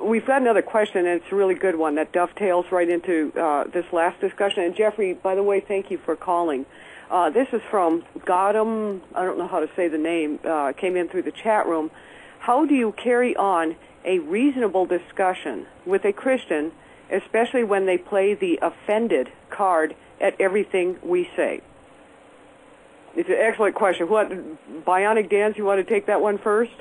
We've got another question, and it's a really good one that dovetails right into this last discussion. And Jeffrey, by the way, thank you for calling. This is from Gotham, I don't know how to say the name, came in through the chat room. How do you carry on a reasonable discussion with a Christian, especially when they play the offended card at everything we say? It's an excellent question. BionicDance, you want to take that one first?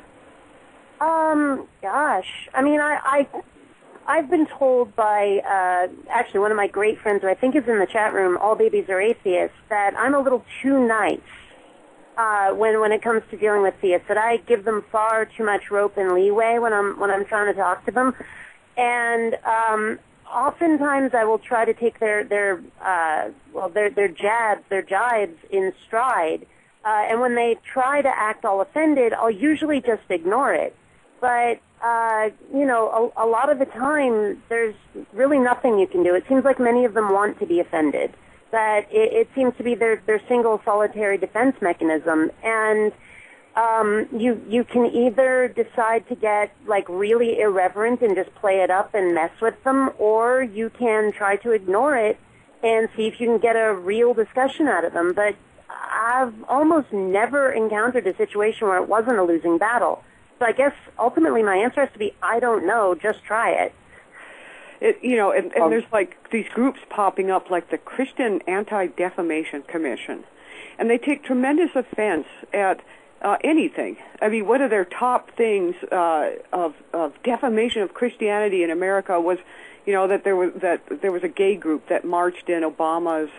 Gosh. I mean, I've been told by, actually one of my great friends who I think is in the chat room, All Babies Are Atheists, that I'm a little too nice, when it comes to dealing with theists, that I give them far too much rope and leeway when I'm trying to talk to them. And, oftentimes I will try to take their jabs, their jibes in stride. And when they try to act all offended, I'll usually just ignore it. But, you know, a lot of the time, there's really nothing you can do. It seems like many of them want to be offended. That it seems to be their single solitary defense mechanism. And you can either decide to get, like, really irreverent and just play it up and mess with them, or you can try to ignore it and see if you can get a real discussion out of them. But I've almost never encountered a situation where it wasn't a losing battle. So I guess ultimately my answer has to be, I don't know, just try it. You know, and there's like these groups popping up like the Christian Anti-Defamation Commission, and they take tremendous offense at anything. I mean, one of their top things of defamation of Christianity in America was, you know, that there was a gay group that marched in Obama's.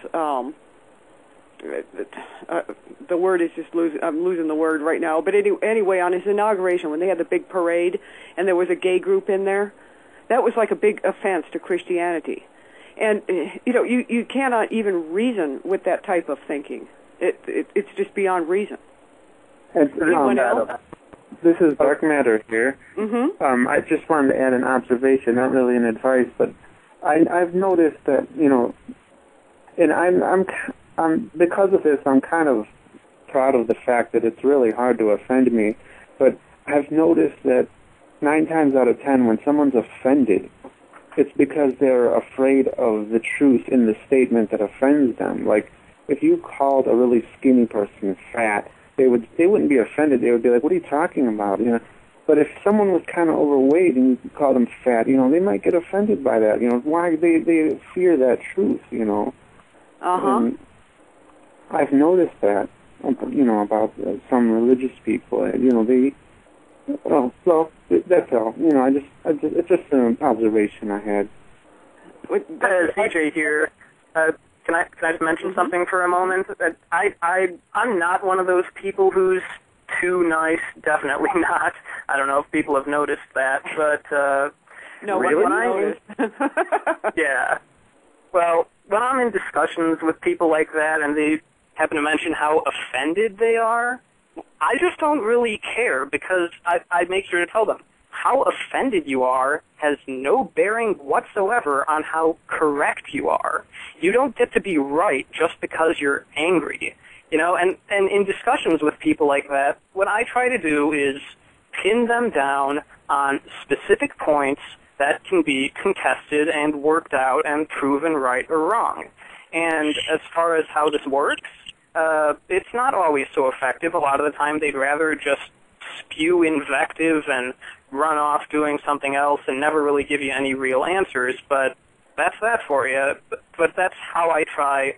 The word is just I'm losing the word right now. But anyway, on his inauguration, when they had the big parade, and there was a gay group in there, that was like a big offense to Christianity. And you know, you cannot even reason with that type of thinking. It's just beyond reason. Anyone else? This is Dark Matter here. Mm-hmm. I just wanted to add an observation, not really an advice, but I've noticed that, you know, and I'm because of this, I'm kind of proud of the fact that it's really hard to offend me, but I've noticed that 9 times out of 10, when someone's offended, it's because they're afraid of the truth in the statement that offends them. Like, if you called a really skinny person fat, they wouldn't be offended. They would be like, "What are you talking about?" You know. But if someone was kind of overweight and you called them fat, you know, they might get offended by that. You know, why they fear that truth. You know. And I've noticed that. You know, about some religious people. You know, they. Well, that's all. You know, it's just an observation I had. ZJ here. Can I just mention something for a moment? I'm not one of those people who's too nice. Definitely not. I don't know if people have noticed that, but no, really? Yeah. Well, when I'm in discussions with people like that and they happen to mention how offended they are, I just don't really care, because I make sure to tell them how offended you are has no bearing whatsoever on how correct you are. You don't get to be right just because you're angry. You know, and in discussions with people like that, what I try to do is pin them down on specific points that can be contested and worked out and proven right or wrong. And as far as how this works, it's not always so effective. A lot of the time they'd rather just spew invective and run off doing something else and never really give you any real answers, but that's that for you. But that's how I try